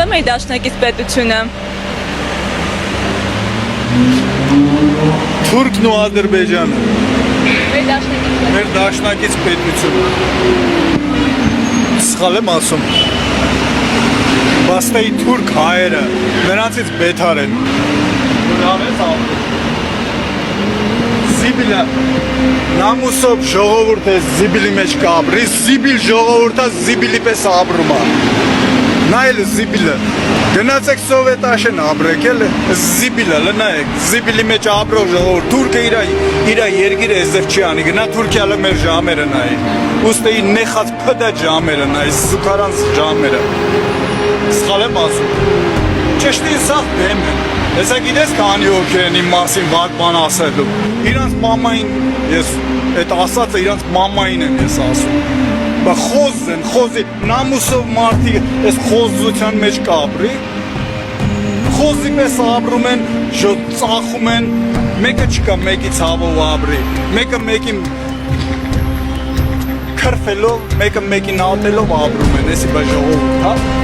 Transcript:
մեր դաշնակից պետությունը։ Թուրքն ու Ադրբեջանը։ Մեր դաշնակից պետությունը։ Մեր դաշնակից պետությունը։ Սխալ եմ ասում։ Բաստեի թուրք հայերը, նրանցից բետար են։ Զիբիլը նամուսով ժողովուրդ է զիբիլի մեջ կապրի, զիբիլ ժողովուրդը զիբիլի պես ապրում է։ Նայել զիբիլը, գնացեք սովետ աշեն ապրեք էլ, զիբիլը, նայեք, զիբիլի մեջ ապրող ժողովուրդ, թուրքը իր երգիրը եզև չի անի, գնա Թուրքիալը մեր ժամերը նայի, ուստեի նեխած պդա ժամերը նայի, զուկարանց ժամերը, սխալ եմ ասում, ճշտին սաղ դեմ են, հեսա գիտես կանի ովքեր են իմ մասին վատ բան ասելու, իրանց մամային, ես այդ ասածը իրանց մամային եմ ես ասում, բա խոզ են, խոզի, նամուսով մարդիկ ես խոզության մեջ կապրի, խոզի պես ապրում են, ծախում են, մեկը չկա մեկի ցավով ապրի, մեկը մեկին քրֆելով, մեկը մեկին ատելով ապրում են, էսի բա ժողովուրդ, հա?